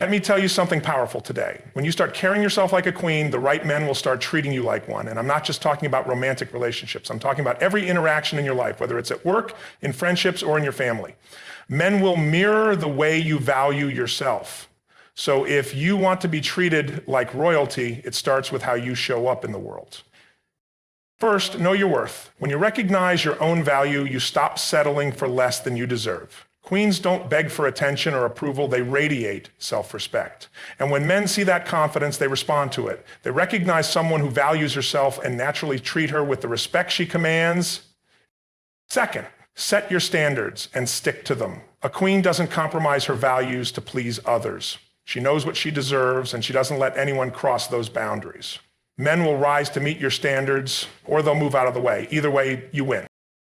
Let me tell you something powerful today. When you start carrying yourself like a queen, the right men will start treating you like one. And I'm not just talking about romantic relationships. I'm talking about every interaction in your life, whether it's at work, in friendships, or in your family. Men will mirror the way you value yourself. So if you want to be treated like royalty, it starts with how you show up in the world. First, know your worth. When you recognize your own value, you stop settling for less than you deserve. Queens don't beg for attention or approval, they radiate self-respect. And when men see that confidence, they respond to it. They recognize someone who values herself and naturally treat her with the respect she commands. Second, set your standards and stick to them. A queen doesn't compromise her values to please others. She knows what she deserves, and she doesn't let anyone cross those boundaries. Men will rise to meet your standards, or they'll move out of the way. Either way, you win.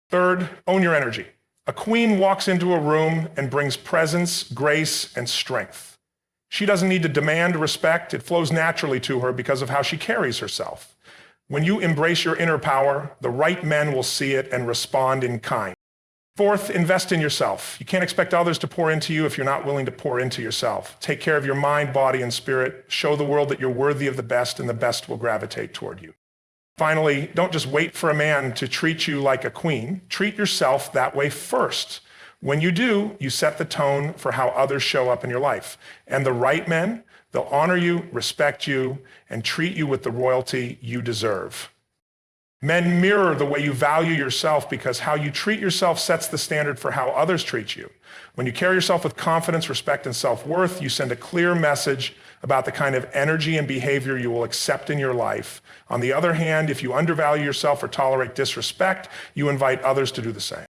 Third, own your energy. A queen walks into a room and brings presence, grace, and strength. She doesn't need to demand respect. It flows naturally to her because of how she carries herself. When you embrace your inner power, the right men will see it and respond in kind. Fourth, invest in yourself. You can't expect others to pour into you if you're not willing to pour into yourself. Take care of your mind, body, and spirit. Show the world that you're worthy of the best, and the best will gravitate toward you. Finally, don't just wait for a man to treat you like a queen. Treat yourself that way first. When you do, you set the tone for how others show up in your life. And the right men, they'll honor you, respect you, and treat you with the royalty you deserve. Men mirror the way you value yourself because how you treat yourself sets the standard for how others treat you. When you carry yourself with confidence, respect, and self-worth, you send a clear message about the kind of energy and behavior you will accept in your life. On the other hand, if you undervalue yourself or tolerate disrespect, you invite others to do the same.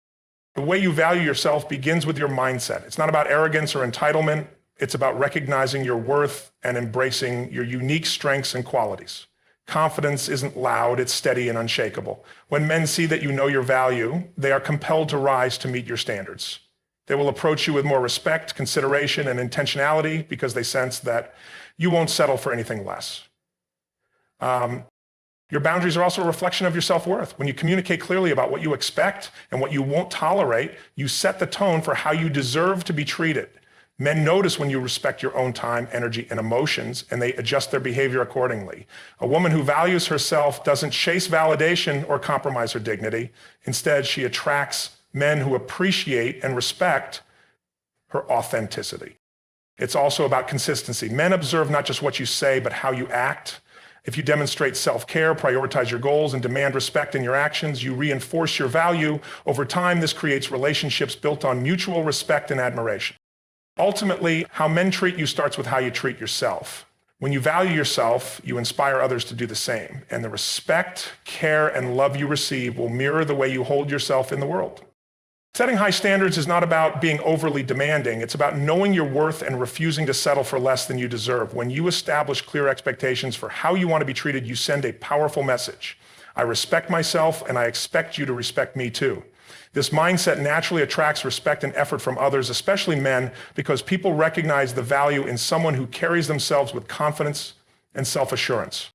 The way you value yourself begins with your mindset. It's not about arrogance or entitlement. It's about recognizing your worth and embracing your unique strengths and qualities. Confidence isn't loud, it's steady and unshakable. When men see that you know your value, they are compelled to rise to meet your standards. They will approach you with more respect, consideration, and intentionality because they sense that you won't settle for anything less. Your boundaries are also a reflection of your self-worth. When you communicate clearly about what you expect and what you won't tolerate, you set the tone for how you deserve to be treated. Men notice when you respect your own time, energy, and emotions, and they adjust their behavior accordingly. A woman who values herself doesn't chase validation or compromise her dignity. Instead, she attracts men who appreciate and respect her authenticity. It's also about consistency. Men observe not just what you say, but how you act. If you demonstrate self-care, prioritize your goals, and demand respect in your actions, you reinforce your value. Over time, this creates relationships built on mutual respect and admiration. Ultimately, how men treat you starts with how you treat yourself. When you value yourself, you inspire others to do the same, and the respect, care, and love you receive will mirror the way you hold yourself in the world. Setting high standards is not about being overly demanding. It's about knowing your worth and refusing to settle for less than you deserve. When you establish clear expectations for how you want to be treated, you send a powerful message. I respect myself, and I expect you to respect me too. This mindset naturally attracts respect and effort from others, especially men, because people recognize the value in someone who carries themselves with confidence and self-assurance.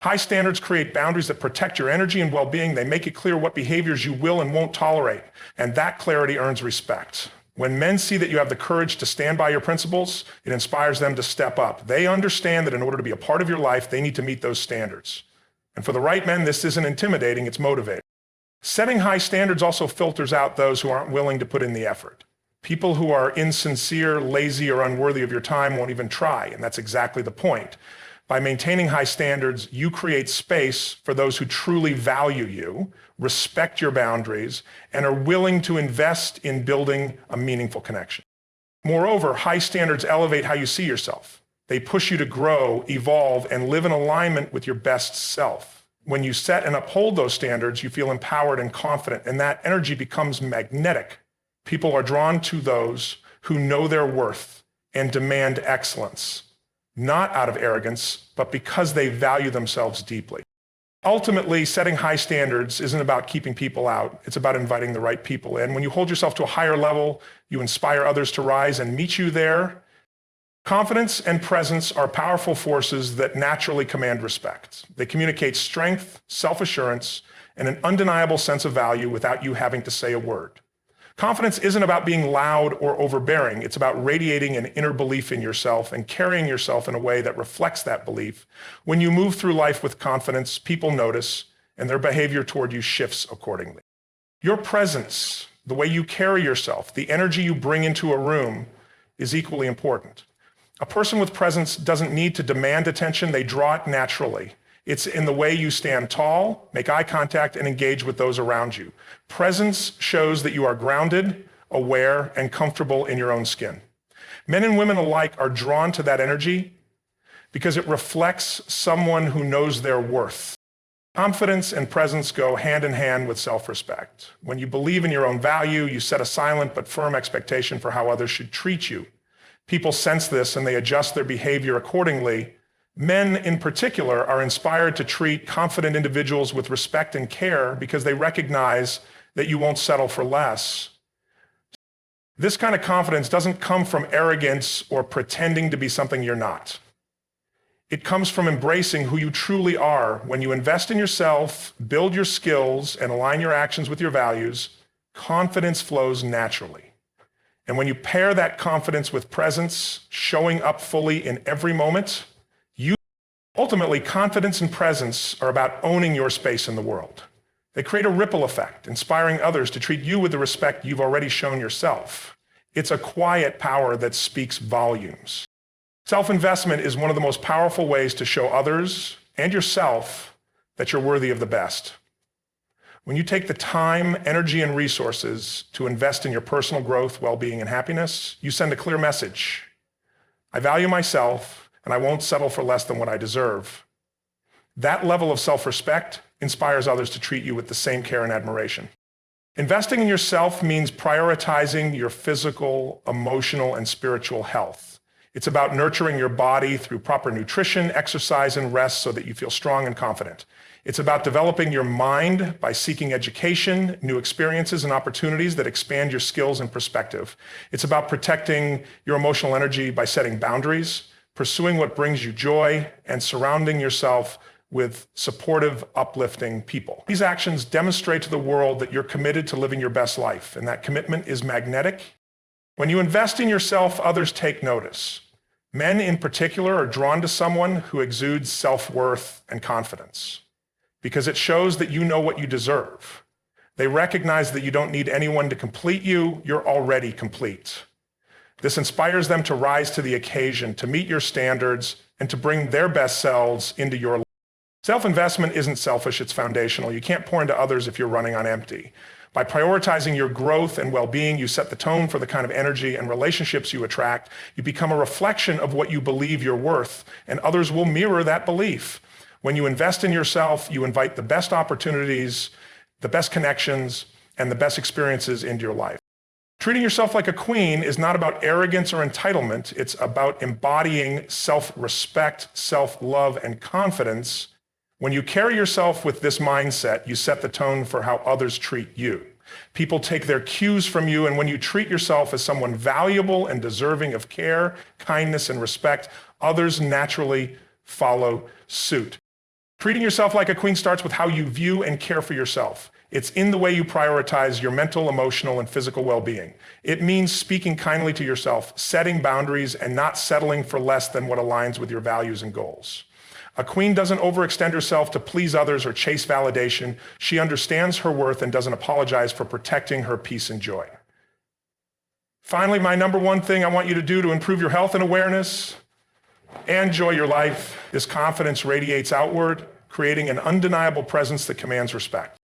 High standards create boundaries that protect your energy and well-being. They make it clear what behaviors you will and won't tolerate, and that clarity earns respect. When men see that you have the courage to stand by your principles, it inspires them to step up. They understand that in order to be a part of your life, they need to meet those standards. And for the right men, this isn't intimidating, it's motivating. Setting high standards also filters out those who aren't willing to put in the effort. People who are insincere, lazy, or unworthy of your time won't even try, and that's exactly the point. By maintaining high standards, you create space for those who truly value you, respect your boundaries, and are willing to invest in building a meaningful connection. Moreover, high standards elevate how you see yourself. They push you to grow, evolve, and live in alignment with your best self. When you set and uphold those standards, you feel empowered and confident, and that energy becomes magnetic. People are drawn to those who know their worth and demand excellence, not out of arrogance, but because they value themselves deeply. Ultimately, setting high standards isn't about keeping people out. It's about inviting the right people in. When you hold yourself to a higher level, you inspire others to rise and meet you there. Confidence and presence are powerful forces that naturally command respect. They communicate strength, self-assurance, and an undeniable sense of value without you having to say a word. Confidence isn't about being loud or overbearing. It's about radiating an inner belief in yourself and carrying yourself in a way that reflects that belief. When you move through life with confidence, people notice, and their behavior toward you shifts accordingly. Your presence, the way you carry yourself, the energy you bring into a room is equally important. A person with presence doesn't need to demand attention, they draw it naturally. It's in the way you stand tall, make eye contact, and engage with those around you. Presence shows that you are grounded, aware, and comfortable in your own skin. Men and women alike are drawn to that energy because it reflects someone who knows their worth. Confidence and presence go hand in hand with self-respect. When you believe in your own value, you set a silent but firm expectation for how others should treat you. People sense this and they adjust their behavior accordingly. Men in particular are inspired to treat confident individuals with respect and care because they recognize that you won't settle for less. This kind of confidence doesn't come from arrogance or pretending to be something you're not. It comes from embracing who you truly are. When you invest in yourself, build your skills, and align your actions with your values, confidence flows naturally. And when you pair that confidence with presence, showing up fully in every moment, ultimately, confidence and presence are about owning your space in the world. They create a ripple effect, inspiring others to treat you with the respect you've already shown yourself. It's a quiet power that speaks volumes. Self-investment is one of the most powerful ways to show others and yourself that you're worthy of the best. When you take the time, energy, and resources to invest in your personal growth, well-being, and happiness, you send a clear message. I value myself, and I won't settle for less than what I deserve. That level of self-respect inspires others to treat you with the same care and admiration. Investing in yourself means prioritizing your physical, emotional, and spiritual health. It's about nurturing your body through proper nutrition, exercise, and rest so that you feel strong and confident. It's about developing your mind by seeking education, new experiences, and opportunities that expand your skills and perspective. It's about protecting your emotional energy by setting boundaries, pursuing what brings you joy, and surrounding yourself with supportive, uplifting people. These actions demonstrate to the world that you're committed to living your best life, and that commitment is magnetic. When you invest in yourself, others take notice. Men in particular are drawn to someone who exudes self-worth and confidence because it shows that you know what you deserve. They recognize that you don't need anyone to complete you, you're already complete. This inspires them to rise to the occasion, to meet your standards, and to bring their best selves into your life. Self-investment isn't selfish, it's foundational. You can't pour into others if you're running on empty. By prioritizing your growth and well-being, you set the tone for the kind of energy and relationships you attract. You become a reflection of what you believe you're worth, and others will mirror that belief. When you invest in yourself, you invite the best opportunities, the best connections, and the best experiences into your life. Treating yourself like a queen is not about arrogance or entitlement. It's about embodying self-respect, self-love, and confidence. When you carry yourself with this mindset, you set the tone for how others treat you. People take their cues from you, and when you treat yourself as someone valuable and deserving of care, kindness, and respect, others naturally follow suit. Treating yourself like a queen starts with how you view and care for yourself. It's in the way you prioritize your mental, emotional, and physical well-being. It means speaking kindly to yourself, setting boundaries, and not settling for less than what aligns with your values and goals. A queen doesn't overextend herself to please others or chase validation. She understands her worth and doesn't apologize for protecting her peace and joy. Finally, my number one thing I want you to do to improve your health and awareness and enjoy your life, this confidence radiates outward, creating an undeniable presence that commands respect.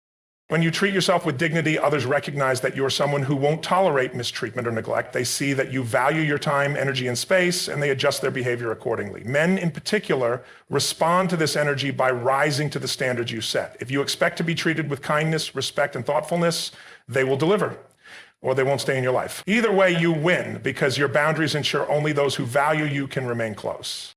When you treat yourself with dignity, others recognize that you're someone who won't tolerate mistreatment or neglect. They see that you value your time, energy, and space, and they adjust their behavior accordingly. Men in particular respond to this energy by rising to the standards you set. If you expect to be treated with kindness, respect, and thoughtfulness, they will deliver, or they won't stay in your life. Either way, you win because your boundaries ensure only those who value you can remain close.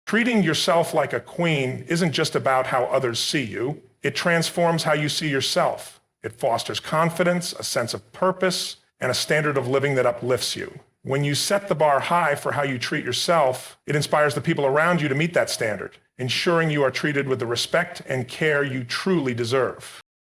Treating yourself like a queen isn't just about how others see you. It transforms how you see yourself. It fosters confidence, a sense of purpose, and a standard of living that uplifts you. When you set the bar high for how you treat yourself, it inspires the people around you to meet that standard, ensuring you are treated with the respect and care you truly deserve.